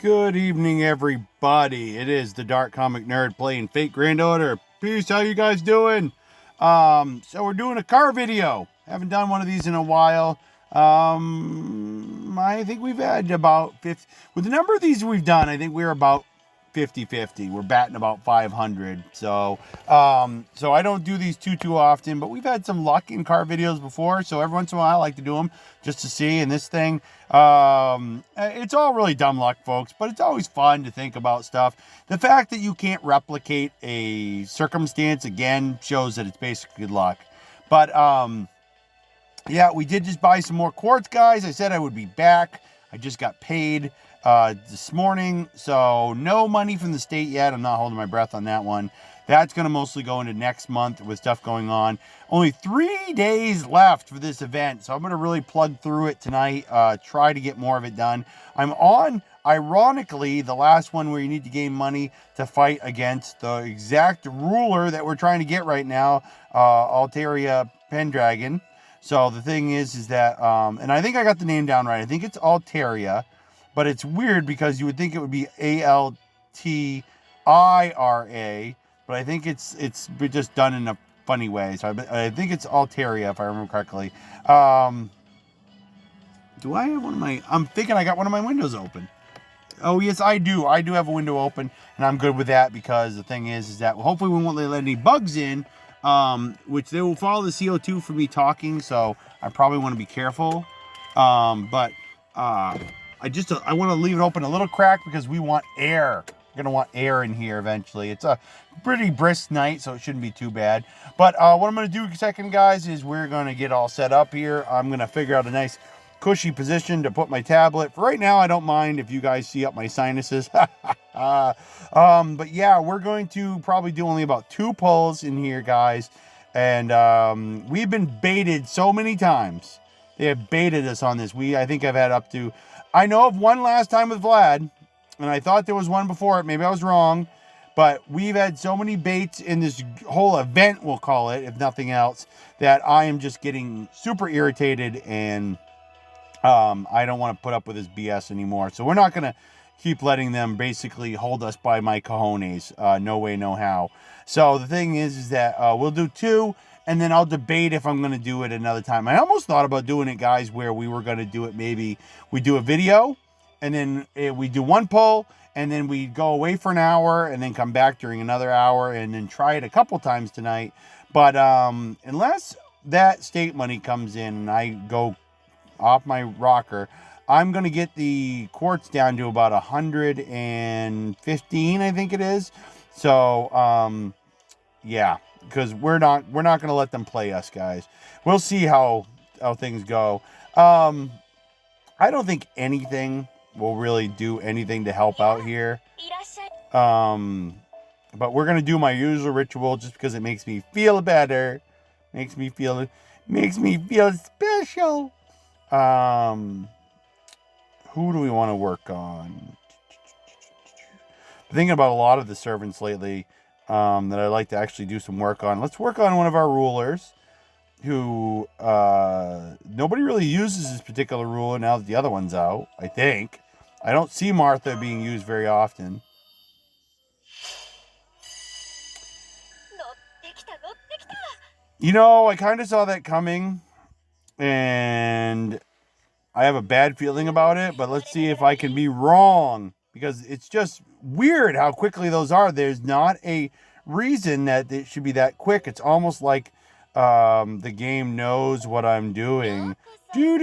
Good evening, everybody. It is the Dark Comic Nerd playing Fate Granddaughter. Peace, how you guys doing? So we're doing a car video. Haven't done one of these in a while. I think we've had about 50. With the number of these we've done, I think we're about 50-50. We're batting about 500. So I don't do these too often, but we've had some luck in car videos before. So every once in a while, I like to do them just to see. And this thing, it's all really dumb luck, folks, but it's always fun to think about stuff. The fact that you can't replicate a circumstance again shows that it's basically good luck. But yeah, we did just buy some more quartz, guys. I said I would be back. I just got paid this morning, so no money from the state yet. I'm not holding my breath on that one. That's going to mostly go into next month with stuff going on. Only 3 days left for this event, so I'm going to really plug through it tonight, try to get more of it done. I'm on, ironically, the last one where you need to gain money to fight against the exact ruler that we're trying to get right now, Altria Pendragon. So the thing is that, and I think I got the name down right. I think it's Altria, but it's weird because you would think it would be Altira, but I think it's just done in a funny way. So I think it's Altria, if I remember correctly. Do I have one of my? I'm thinking I got one of my windows open. Oh yes, I do. I do have a window open, and I'm good with that because the thing is that hopefully we won't let any bugs in. Which they will follow the CO2 for me talking, so I probably want to be careful. But I want to leave it open a little crack because we want air. We're gonna want air in here eventually. It's a pretty brisk night, so it shouldn't be too bad. But what I'm gonna do second, guys, is we're gonna get all set up here. I'm gonna figure out a nice cushy position to put my tablet. For right now, I don't mind if you guys see up my sinuses. But yeah, we're going to probably do only about 2 pulls in here, guys. And we've been baited so many times. They have baited us on this. I think I've had up to, I know of one last time with Vlad, and I thought there was one before it. Maybe I was wrong. But we've had so many baits in this whole event, we'll call it, if nothing else, that I am just getting super irritated, and I don't want to put up with this BS anymore. So we're not going to keep letting them basically hold us by my cojones. No way, no how. So the thing is that we'll do 2, and then I'll debate if I'm going to do it another time. I almost thought about doing it, guys, where we were going to do it. Maybe we do a video, and then we do 1 pull, and then we go away for an hour, and then come back during another hour, and then try it a couple times tonight. But unless that state money comes in and I go off my rocker, I'm going to get the quartz down to about 115, I think it is. So, yeah, because we're not going to let them play us, guys. We'll see how things go. I don't think anything will really do anything to help out here. But we're going to do my usual ritual just because it makes me feel better. Makes me feel special. Who do we want to work on? I'm thinking about a lot of the servants lately that I'd like to actually do some work on. Let's work on one of our rulers who nobody really uses this particular ruler now that the other one's out, I think. I don't see Martha being used very often. You know, I kind of saw that coming, and I have a bad feeling about it, but let's see if I can be wrong, because it's just weird how quickly those are. There's not a reason that it should be that quick. It's almost like the game knows what I'm doing. Do.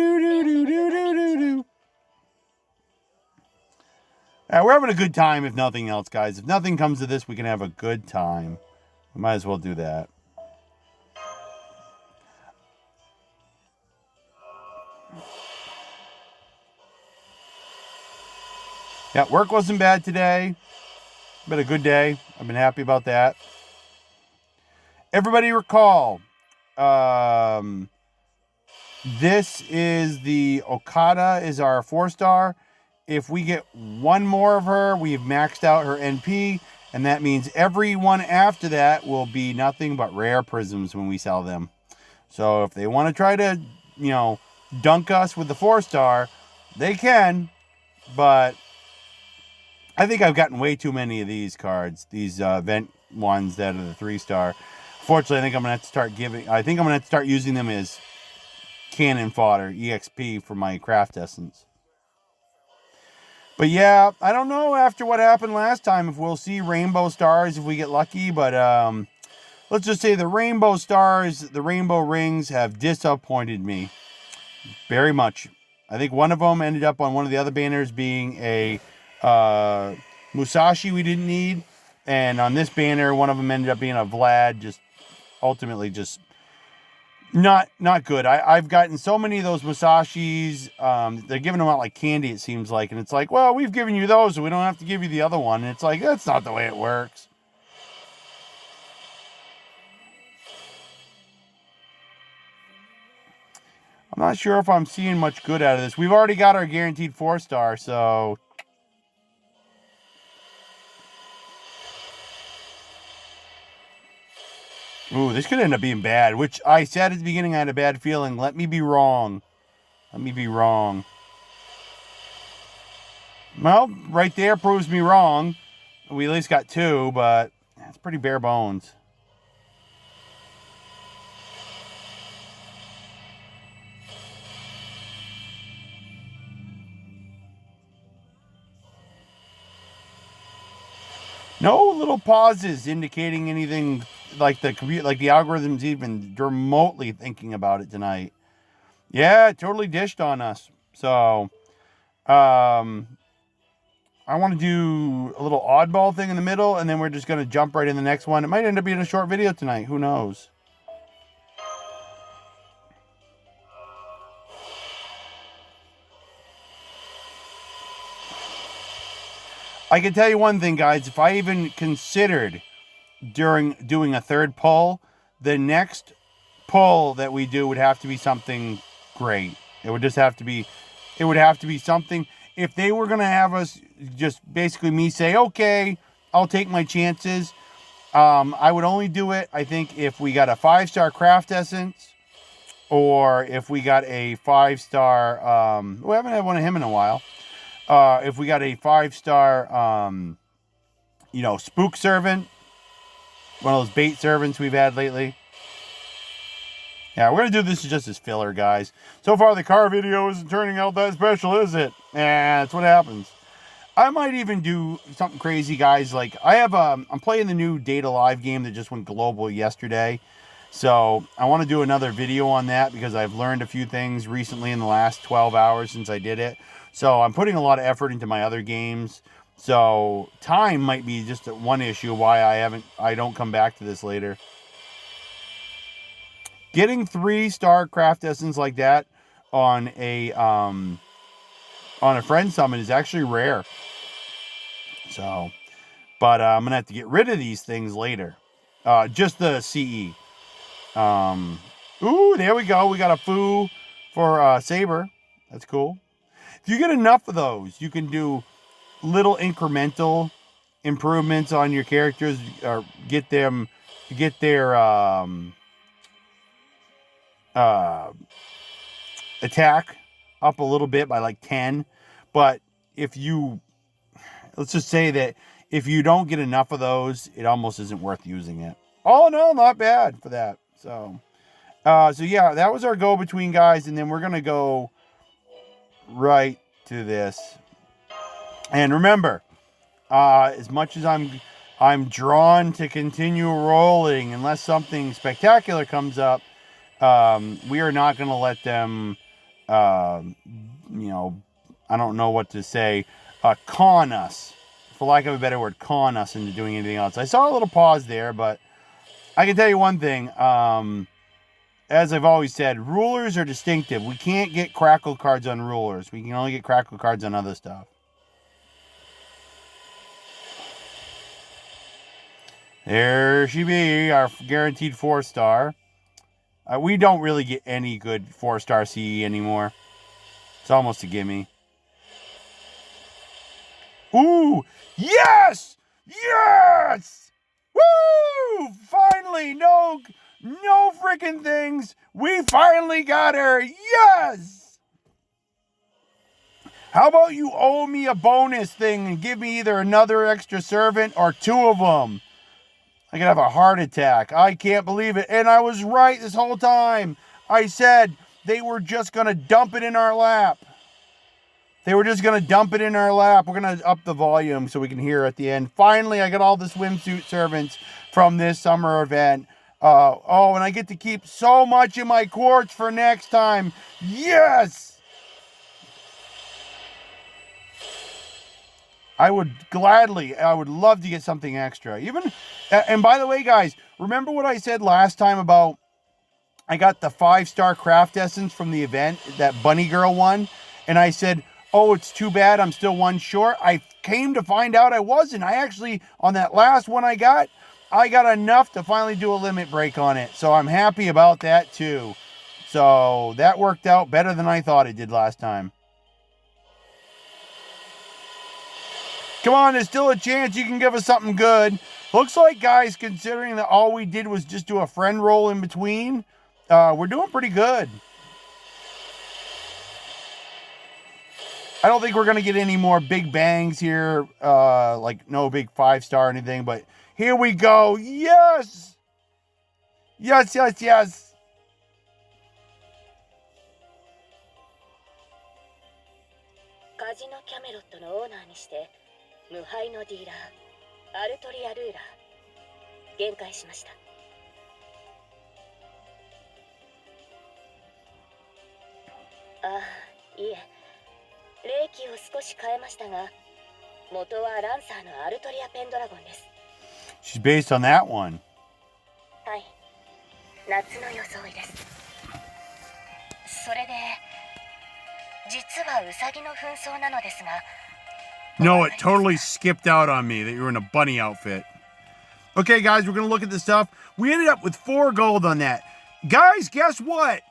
We're having a good time, if nothing else, guys. If nothing comes of this, we can have a good time. We might as well do that. Yeah, work wasn't bad today. Been a good day. I've been happy about that. Everybody recall, this is the Okada is our 4-star. If we get 1 more of her, we've maxed out her NP, and that means every one after that will be nothing but rare prisms when we sell them. So if they want to try to, dunk us with the 4-star, they can, but I think I've gotten way too many of these cards, these event ones that are the 3-star. Fortunately, I think I'm gonna have to start using them as cannon fodder, EXP, for my craft essence. But yeah, I don't know after what happened last time if we'll see rainbow stars if we get lucky, but let's just say the rainbow stars, the rainbow rings have disappointed me very much. I think one of them ended up on one of the other banners being a Musashi we didn't need, and on this banner, one of them ended up being a Vlad, just ultimately just not good. I've gotten so many of those Musashis. They're giving them out like candy, it seems like. And it's like, well, we've given you those, so we don't have to give you the other one. And it's like, that's not the way it works. I'm not sure if I'm seeing much good out of this. We've already got our guaranteed 4-star, so... Ooh, this could end up being bad, which I said at the beginning I had a bad feeling. Let me be wrong. Let me be wrong. Well, right there proves me wrong. We at least got 2, but that's pretty bare bones. No little pauses indicating anything like the algorithm's even remotely thinking about it tonight. Yeah, it totally dished on us. So, I want to do a little oddball thing in the middle, and then we're just going to jump right in the next one. It might end up being a short video tonight. Who knows? I can tell you one thing, guys. If I even considered during doing a third pull, the next pull that we do would have to be something great. It would have to be something. If they were going to have us just basically me say, okay, I'll take my chances. I would only do it, I think, if we got a 5-star craft essence, or if we got a 5-star, we haven't had one of him in a while. If we got a 5-star, spook servant, one of those bait servants we've had lately. Yeah, we're going to do this just as filler, guys. So far, the car video isn't turning out that special, is it? That's what happens. I might even do something crazy, guys. Like, I'm playing the new Data Live game that just went global yesterday. So, I want to do another video on that because I've learned a few things recently in the last 12 hours since I did it. So, I'm putting a lot of effort into my other games. So, time might be just one issue why I don't come back to this later. Getting 3-star craft essence like that on a friend summon is actually rare. So, but I'm gonna have to get rid of these things later. Just the CE. Ooh, there we go. We got a foo for Saber. That's cool. If you get enough of those, you can do little incremental improvements on your characters, or get their attack up a little bit by like 10. But let's just say that if you don't get enough of those, it almost isn't worth using it. Oh no, not bad for that. So yeah, that was our go-between, guys, and then we're gonna go right to this. And remember, as much as I'm drawn to continue rolling unless something spectacular comes up, we are not going to let them, I don't know what to say, con us, for lack of a better word, con us into doing anything else. I saw a little pause there, but I can tell you one thing. As I've always said, rulers are distinctive. We can't get crackle cards on rulers. We can only get crackle cards on other stuff. There she be, our guaranteed 4-star. We don't really get any good 4-star CE anymore. It's almost a gimme. Ooh, yes! Yes! Woo! Finally, no freaking things. We finally got her. Yes! How about you owe me a bonus thing and give me either another extra servant or 2 of them? I could have a heart attack. I can't believe it. And I was right this whole time. I said they were just going to dump it in our lap. They were just going to dump it in our lap. We're going to up the volume so we can hear at the end. Finally, I got all the swimsuit servants from this summer event. Oh, and I get to keep so much in my quartz for next time. Yes! I would love to get something extra. And by the way, guys, remember what I said last time about I got the 5-star craft essence from the event, that bunny girl one, and I said, oh, it's too bad I'm still 1 short. I came to find out I wasn't. I actually, on that last one I got enough to finally do a limit break on it. So I'm happy about that too. So that worked out better than I thought it did last time. Come on, there's still a chance you can give us something good. Looks like, guys, considering that all we did was just do a friend roll in between, we're doing pretty good. I don't think we're going to get any more big bangs here, like no big 5-star or anything, but here we go. Yes! Yes, yes, yes. Casino Camelot のオーナーにして無敗のディーラーアルトリア・ルーラー限界しました。ああ、いえ。霊気を少し変えましたが、元はランサーのアルトリアペンドラゴンです。She's based on that one. はい、夏の装いです。それで、実はウサギの紛争なのですが。No, it totally skipped out on me that you were in a bunny outfit. Okay, guys, we're going to look at the stuff. We ended up with 4 gold on that. Guys, guess what?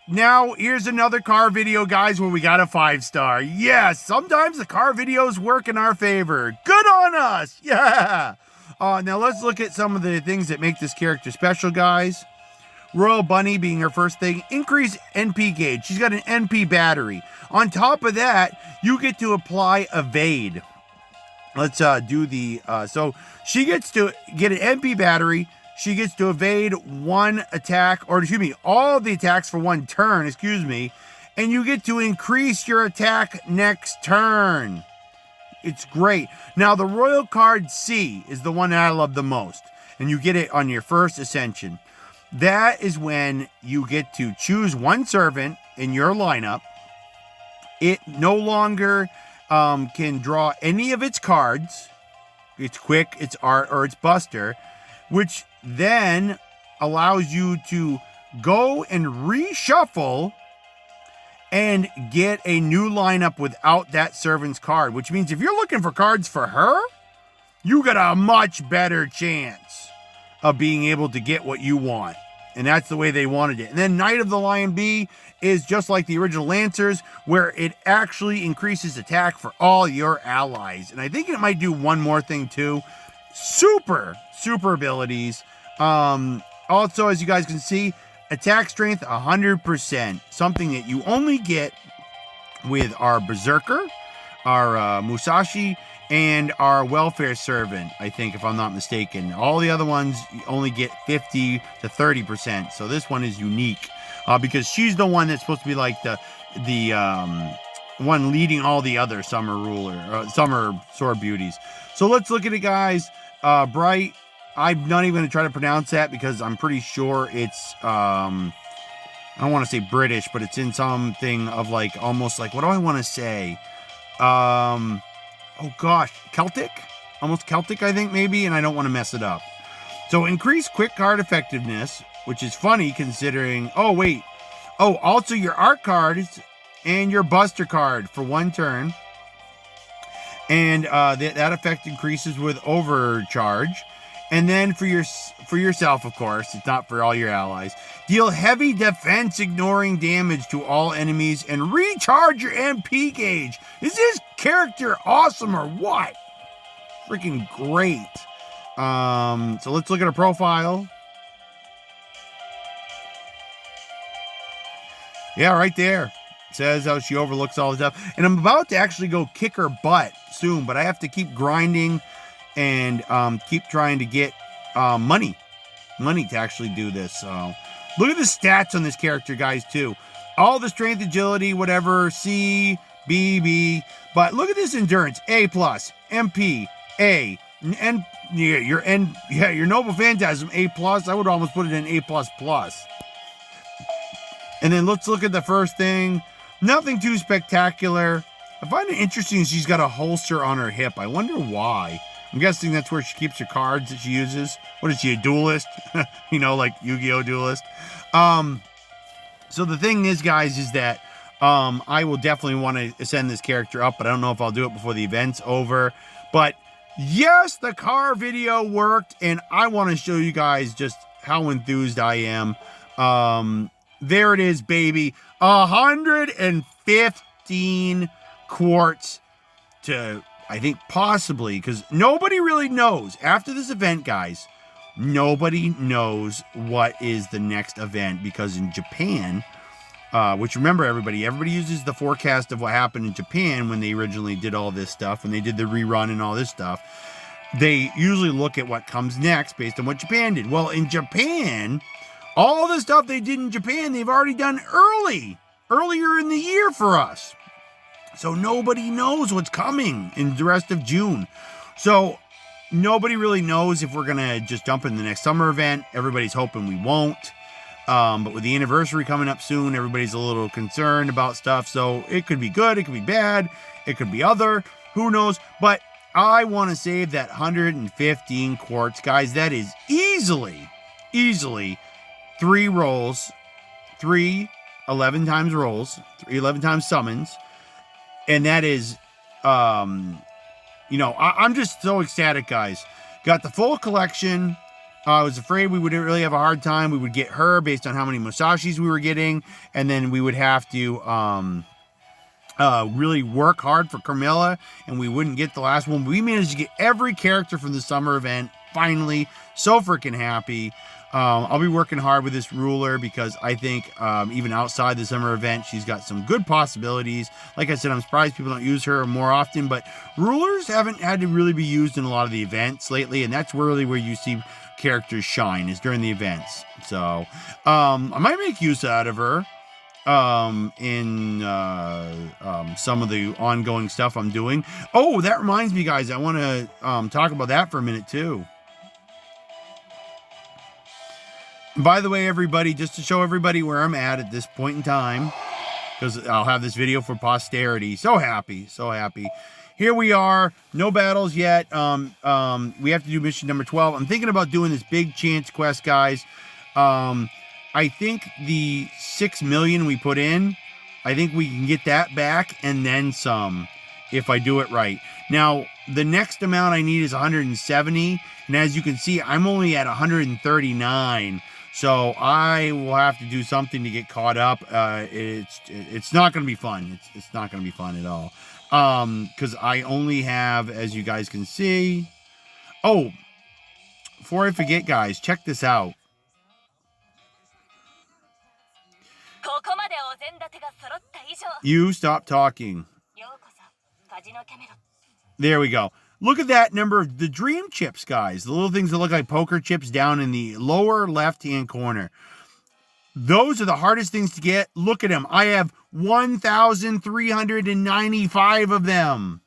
Now, here's another car video, guys, where we got a 5-star. Yes, sometimes the car videos work in our favor. Good on us. Yeah. Now, let's look at some of the things that make this character special, guys. Royal Bunny being her first thing. Increase NP gauge. She's got an NP battery. On top of that, you get to apply evade. Let's do the... so, she gets to get an NP battery. She gets to evade 1 attack, or excuse me, all the attacks for 1 turn, excuse me, and you get to increase your attack next turn. It's great. Now, the Royal card C is the one that I love the most, and you get it on your first ascension. That is when you get to choose 1 servant in your lineup. It no longer can draw any of its cards. It's quick, it's art, or it's buster, which then allows you to go and reshuffle and get a new lineup without that servant's card, which means if you're looking for cards for her, you got a much better chance of being able to get what you want. And that's the way they wanted it. And then Knight of the Lion B is just like the original Lancers, where it actually increases attack for all your allies. And I think it might do one more thing too. Super abilities. Also, as you guys can see, attack strength 100%. Something that you only get with our Berserker, our Musashi, and our Welfare Servant, I think, if I'm not mistaken. All the other ones you only get 50 to 30%. So this one is unique because she's the one that's supposed to be like the one leading all the other summer sword beauties. So let's look at it, guys. Bright. I'm not even going to try to pronounce that because I'm pretty sure it's, I don't want to say British, but it's in something of like, almost like, what do I want to say? Oh gosh, Celtic? Almost Celtic, I think, maybe, and I don't want to mess it up. So increase quick card effectiveness, which is funny considering, also your art cards and your buster card for 1 turn. And that effect increases with overcharge. And then for yourself, of course, it's not for all your allies. Deal heavy defense ignoring damage to all enemies and recharge your MP gauge. Is this character awesome or what? Freaking great. So let's look at her profile. Yeah, right there. says how she overlooks all the stuff. And I'm about to actually go kick her butt soon, but I have to keep grinding and keep trying to get money to actually do this. So look at the stats on this character, guys, too. All the strength, agility, whatever, C, B, B. But look at this endurance, A+, MP, A, and your noble phantasm, A+. I would almost put it in A++. And then let's look at the first thing. Nothing too spectacular. I find it interesting she's got a holster on her hip. I wonder why. I'm guessing that's where she keeps her cards that she uses. What is she, a duelist? You know, like Yu-Gi-Oh! Duelist. So the thing is, guys, is that I will definitely want to send this character up, but I don't know if I'll do it before the event's over. But yes, the car video worked, and I want to show you guys just how enthused I am. There it is, baby. 115 quartz to, I think, possibly, because nobody really knows. After this event, guys, nobody knows what is the next event, because in Japan, which remember, everybody uses the forecast of what happened in Japan when they originally did all this stuff, when they did the rerun and all this stuff. They usually look at what comes next based on what Japan did. Well, in Japan, all the stuff they did in Japan, they've already done earlier in the year for us. So nobody knows what's coming in the rest of June. So nobody really knows if we're going to just jump in the next summer event. Everybody's hoping we won't. But with the anniversary coming up soon, everybody's a little concerned about stuff. So it could be good. It could be bad. It could be other. Who knows? But I want to save that 115 quartz. Guys, that is easily 3 rolls, 3 11 times rolls, 3 11 times summons. And that is, I'm just so ecstatic, guys. Got the full collection. I was afraid we would really have a hard time. We would get her based on how many Musashis we were getting. And then we would have to really work hard for Carmilla. And we wouldn't get the last one. We managed to get every character from the summer event. Finally. So freaking happy. I'll be working hard with this ruler because I think even outside the summer event, she's got some good possibilities. Like I said, I'm surprised people don't use her more often, but rulers haven't had to really be used in a lot of the events lately, and that's really where you see characters shine, is during the events. So I might make use out of her in some of the ongoing stuff I'm doing. Oh, that reminds me, guys, I want to talk about that for a minute too. By the way, everybody, just to show everybody where I'm at this point in time, because I'll have this video for posterity. So happy. Here we are. No battles yet. We have to do mission number 12. I'm thinking about doing this big chance quest, guys. I think the 6 million we put in, I think we can get that back and then some if I do it right. Now, the next amount I need is 170. And as you can see, I'm only at 139. So I will have to do something to get caught up. It's not going to be fun. It's not going to be fun at all. Because I only have, as you guys can see. Oh, before I forget, guys, check this out. You stop talking. There we go. Look at that number of the dream chips, guys. The little things that look like poker chips down in the lower left-hand corner. Those are the hardest things to get. Look at them. I have 1,395 of them.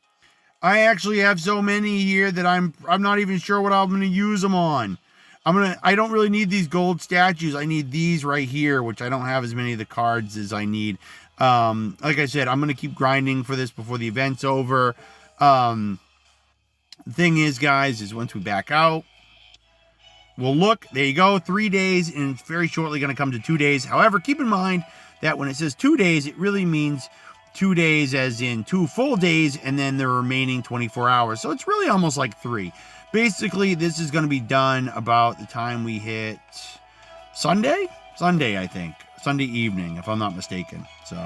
I actually have so many here that I'm not even sure what I'm going to use them on. I don't really need these gold statues. I need these right here, which I don't have as many of the cards as I need. Like I said, I'm going to keep grinding for this before the event's over. The thing is, guys, is once we back out, we'll look. There you go, 3 days, and it's very shortly going to come to 2 days. However, keep in mind that when it says 2 days, it really means 2 days as in 2 full days, and then the remaining 24 hours. So it's really almost like 3. Basically, this is going to be done about the time we hit Sunday, I think. Sunday evening, if I'm not mistaken. So,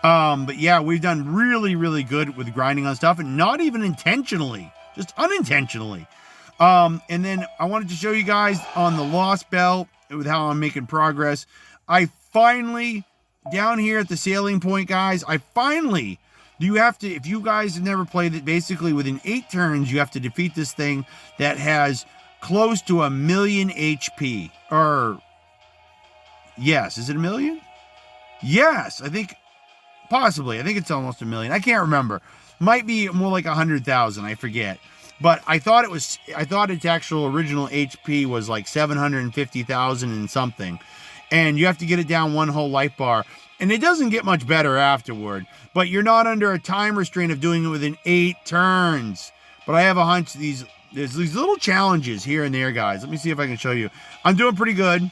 but yeah, we've done really, really good with grinding on stuff, and not even intentionally. Just unintentionally. And then I wanted to show you guys on the Lost Belt with how I'm making progress. I finally down here at the sailing point, guys, I finally... You have to, if you guys have never played it, basically within 8 turns, you have to defeat this thing that has close to 1 million HP. Or, yes, is it 1 million? Yes, I think, possibly. I think it's almost 1 million. I can't remember. Might be more like 100,000, I forget. But I thought its actual original HP was like 750,000 and something. And you have to get it down 1 whole life bar. And it doesn't get much better afterward. But you're not under a time restraint of doing it within 8 turns. But I have a hunch there's these little challenges here and there, guys. Let me see if I can show you. I'm doing pretty good.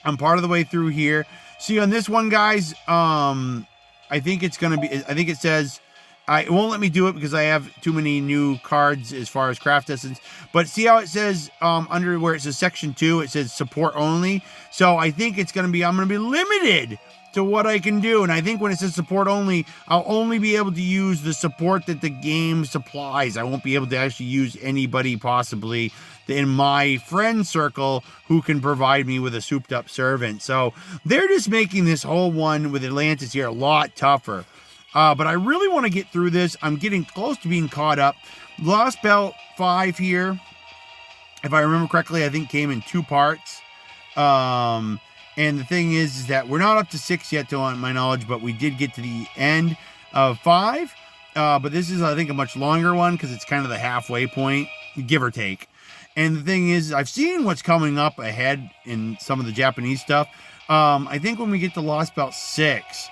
I'm part of the way through here. See, on this one, guys, I think it's going to be... I think it says... it won't let me do it because I have too many new cards as far as craft essence. But see how it says under where it says section 2, it says support only. So I think it's going to be... I'm going to be limited to what I can do. And I think when it says support only, I'll only be able to use the support that the game supplies. I won't be able to actually use anybody possibly in my friend circle who can provide me with a souped up servant. So they're just making this whole one with Atlantis here a lot tougher. But I really want to get through this. I'm getting close to being caught up. Lost Belt 5 here, if I remember correctly, I think came in 2 parts. And the thing is that we're not up to 6 yet, to my knowledge, but we did get to the end of 5. But this is, I think, a much longer one because it's kind of the halfway point, give or take. And the thing is, I've seen what's coming up ahead in some of the Japanese stuff. I think when we get to Lost Belt 6,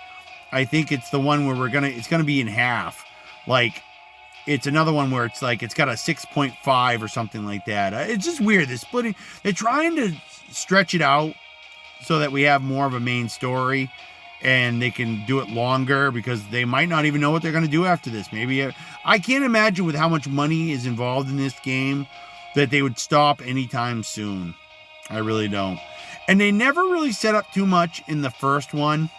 I think it's the one where it's gonna be in half. Like, it's another one where it's like, it's got a 6.5 or something like that. It's just weird. They're trying to stretch it out so that we have more of a main story and they can do it longer because they might not even know what they're going to do after this. Maybe I can't imagine with how much money is involved in this game that they would stop anytime soon. I really don't. And they never really set up too much in the first one,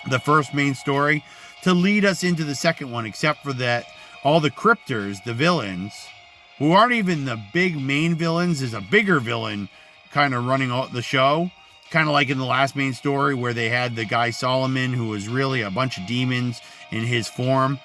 the first main story, to lead us into the second one, except for that all the cryptors, the villains, who aren't even the big main villains, is a bigger villain kind of running the show. Kind of like in the last main story where they had the guy Solomon, who was really a bunch of demons in his form.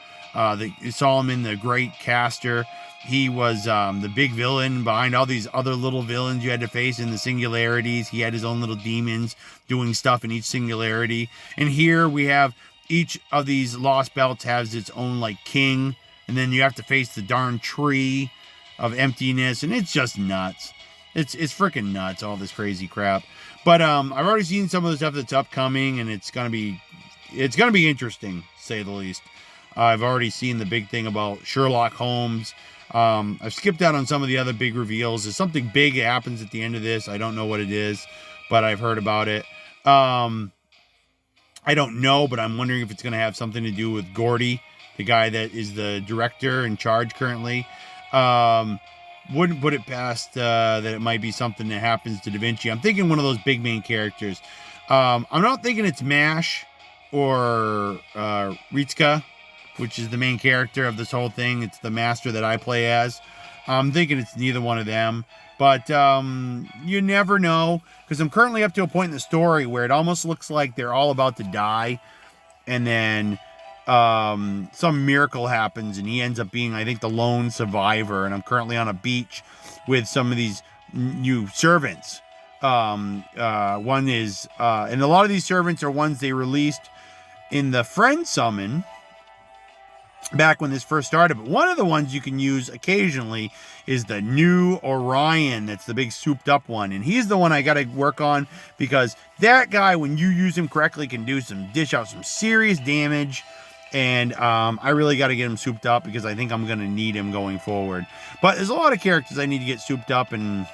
Solomon, the great caster, he was the big villain behind all these other little villains you had to face in the singularities. He had his own little demons doing stuff in each singularity. And here we have each of these Lost Belts has its own like king. And then you have to face the darn tree of emptiness. And it's just nuts. It's freaking nuts, all this crazy crap. But I've already seen some of the stuff that's upcoming, and it's gonna be interesting, to say the least. I've already seen the big thing about Sherlock Holmes. I've skipped out on some of the other big reveals. There's something big that happens at the end of this. I don't know what it is, but I've heard about it. I don't know, but I'm wondering if it's gonna have something to do with Gordy, the guy that is the director in charge currently. Wouldn't put it past that it might be something that happens to Da Vinci. I'm thinking one of those big main characters. I'm not thinking it's MASH or Ritsuka, which is the main character of this whole thing. It's the master that I play as. I'm thinking it's neither one of them. But you never know, because I'm currently up to a point in the story where it almost looks like they're all about to die. And then some miracle happens and he ends up being, I think, the lone survivor. And I'm currently on a beach with some of these new servants. One is, and a lot of these servants are ones they released in the friend summon back when this first started. But one of the ones you can use occasionally is the new Orion. That's the big souped up one. And he's the one I got to work on, because that guy, when you use him correctly, can dish out some serious damage. And I really got to get him souped up, because I think I'm going to need him going forward. But there's a lot of characters I need to get souped up. And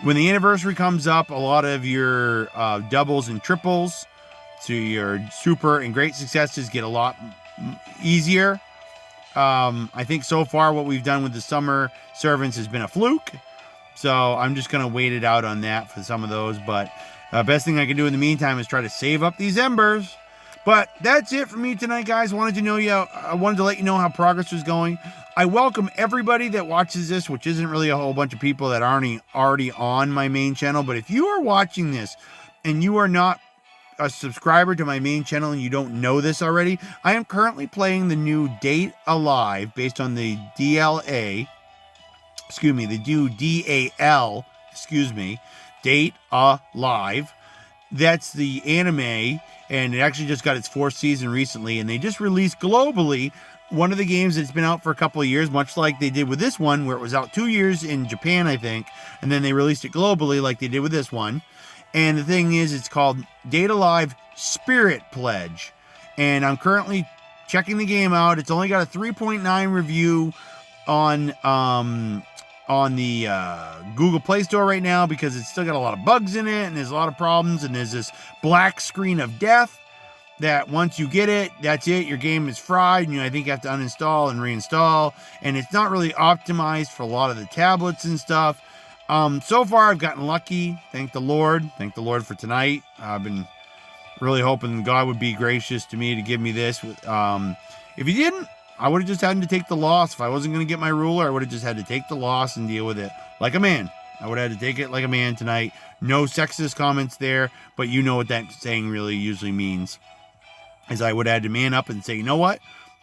when the anniversary comes up, a lot of your doubles and triples to your super and great successes get a lot easier. I think so far what we've done with the summer servants has been a fluke. So I'm just going to wait it out on that for some of those. But best thing I can do in the meantime is try to save up these embers. But that's it for me tonight, guys. I wanted to let you know how progress was going. I welcome everybody that watches this, which isn't really a whole bunch of people that aren't already on my main channel. But if you are watching this and you are not a subscriber to my main channel and you don't know this already, I am currently playing the new Date Alive based on the DLA, the new DAL, Date Alive. That's the anime, and it actually just got its 4th season recently, and they just released globally one of the games that's been out for a couple of years, much like they did with this one, where it was out 2 years in Japan, I think, and then they released it globally like they did with this one. And the thing is, it's called Date Alive Spirit Pledge. And I'm currently checking the game out. It's only got a 3.9 review on the Google Play Store right now because it's still got a lot of bugs in it and there's a lot of problems. And there's this black screen of death that once you get it, that's it. Your game is fried. And I think you have to uninstall and reinstall. And it's not really optimized for a lot of the tablets and stuff. So far, I've gotten lucky. Thank the Lord. Thank the Lord for tonight. I've been really hoping God would be gracious to me to give me this. If he didn't, I would have just had to take the loss. If I wasn't going to get my ruler, I would have just had to take the loss and deal with it like a man. I would have had to take it like a man tonight. No sexist comments there, but you know what that saying really usually means. Is I would have had to man up and say, you know what?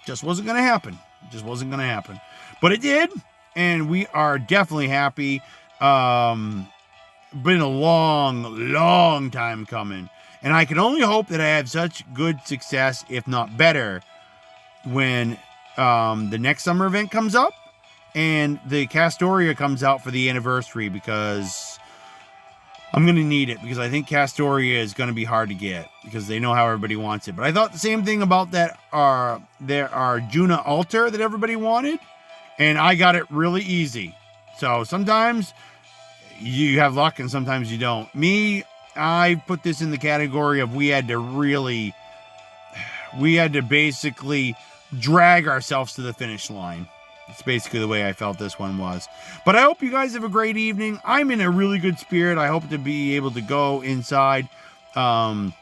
Just wasn't going to happen. Just wasn't going to happen. But it did, and we are definitely happy. Been a long time coming, and I can only hope that I have such good success, if not better, when the next summer event comes up and the Castoria comes out for the anniversary, because I'm going to need it, because I think Castoria is going to be hard to get because they know how everybody wants it. But I thought the same thing about that there are Juna Altar that everybody wanted, and I got it really easy. So sometimes you have luck and sometimes you don't. Me, I put this in the category of we had to basically drag ourselves to the finish line. It's basically the way I felt this one was. But I hope you guys have a great evening. I'm in a really good spirit. I hope to be able to go inside and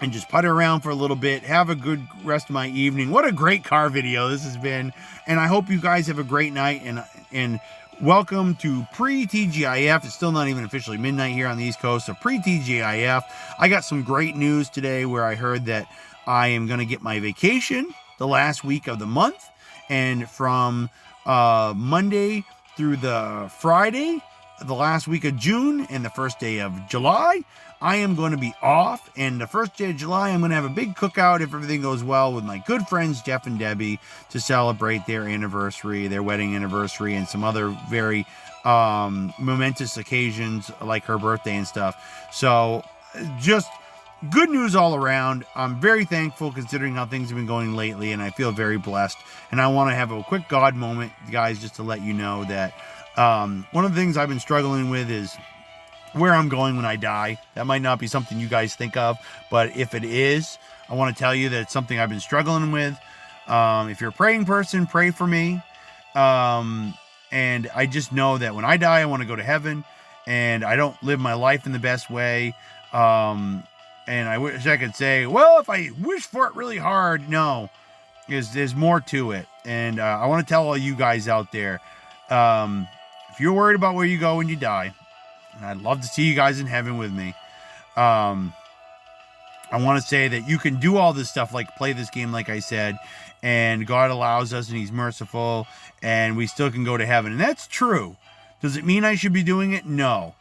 just putter around for a little bit. Have a good rest of my evening. What a great car video this has been. And I hope you guys have a great night. And welcome to pre-TGIF. It's still not even officially midnight here on the East Coast, so pre-TGIF. I got some great news today where I heard that I am going to get my vacation the last week of the month. And from Monday through the Friday, the last week of June and the first day of July, I am going to be off. And the first day of July, I'm going to have a big cookout, if everything goes well, with my good friends Jeff and Debbie to celebrate their anniversary, their wedding anniversary, and some other very momentous occasions like her birthday and stuff. So just good news all around. I'm very thankful considering how things have been going lately, and I feel very blessed. And I want to have a quick God moment, guys, just to let you know that one of the things I've been struggling with is where I'm going when I die. That might not be something you guys think of, but if it is, I want to tell you that it's something I've been struggling with. If you're a praying person, pray for me. And I just know that when I die, I want to go to heaven, and I don't live my life in the best way. And I wish I could say, well, if I wish for it really hard, no, there's more to it. And I want to tell all you guys out there, if you're worried about where you go when you die, and I'd love to see you guys in heaven with me. I want to say that you can do all this stuff, like play this game, like I said, and God allows us, and He's merciful, and we still can go to heaven. And that's true. Does it mean I should be doing it? No.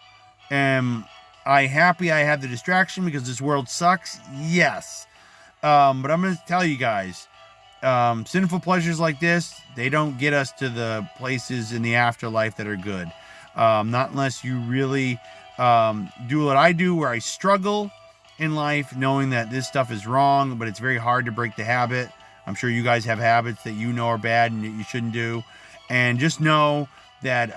Am I happy I have the distraction because this world sucks? Yes. But I'm going to tell you guys, sinful pleasures like this, they don't get us to the places in the afterlife that are good. Not unless you really do what I do, where I struggle in life knowing that this stuff is wrong, but it's very hard to break the habit. I'm sure you guys have habits that you know are bad and that you shouldn't do. And just know that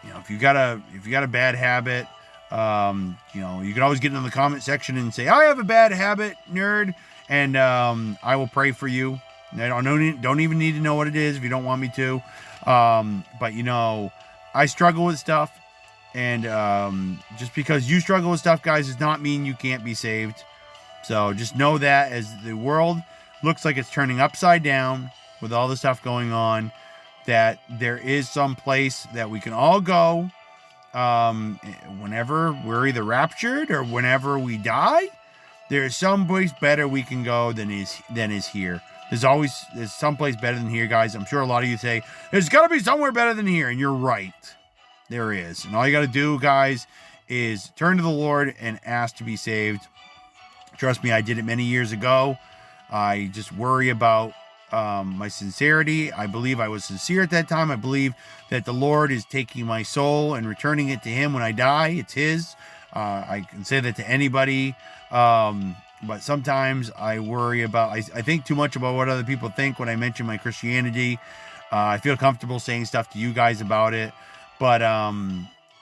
if you got a bad habit, you can always get in the comment section and say, I have a bad habit, nerd, and I will pray for you. I don't even need to know what it is if you don't want me to. But I struggle with stuff, and just because you struggle with stuff, guys, does not mean you can't be saved. So just know that as the world looks like it's turning upside down with all the stuff going on, that there is some place that we can all go whenever we're either raptured or whenever we die. There's someplace better we can go than is here. There's someplace better than here, guys. I'm sure a lot of you say, there's got to be somewhere better than here. And you're right. There is. And all you got to do, guys, is turn to the Lord and ask to be saved. Trust me, I did it many years ago. I just worry about my sincerity. I believe I was sincere at that time. I believe that the Lord is taking my soul and returning it to Him when I die. It's His. I can say that to anybody. But sometimes I worry about, I think too much about what other people think when I mention my Christianity. I feel comfortable saying stuff to you guys about it. But,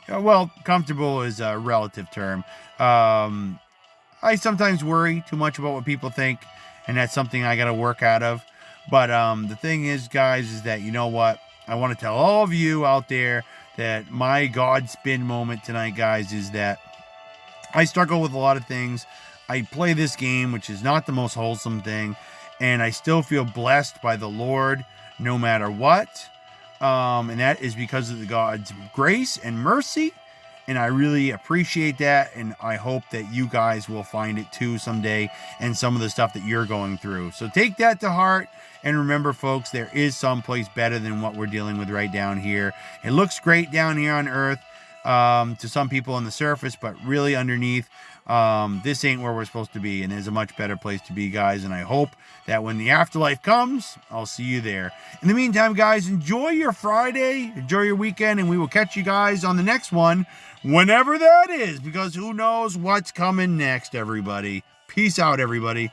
well, comfortable is a relative term. I sometimes worry too much about what people think, and that's something I got to work out of. But the thing is, guys, is that, you know what? I want to tell all of you out there that my God spin moment tonight, guys, is that I struggle with a lot of things. I play this game, which is not the most wholesome thing, and I still feel blessed by the Lord no matter what. And that is because of God's grace and mercy. And I really appreciate that. And I hope that you guys will find it too someday and some of the stuff that you're going through. So take that to heart. And remember, folks, there is someplace better than what we're dealing with right down here. It looks great down here on earth to some people on the surface, but really underneath, this ain't where we're supposed to be. And there's a much better place to be, guys. And I hope that when the afterlife comes, I'll see you there. In the meantime, guys, enjoy your Friday, enjoy your weekend, and we will catch you guys on the next one, whenever that is, because who knows what's coming next, everybody. Peace out, everybody.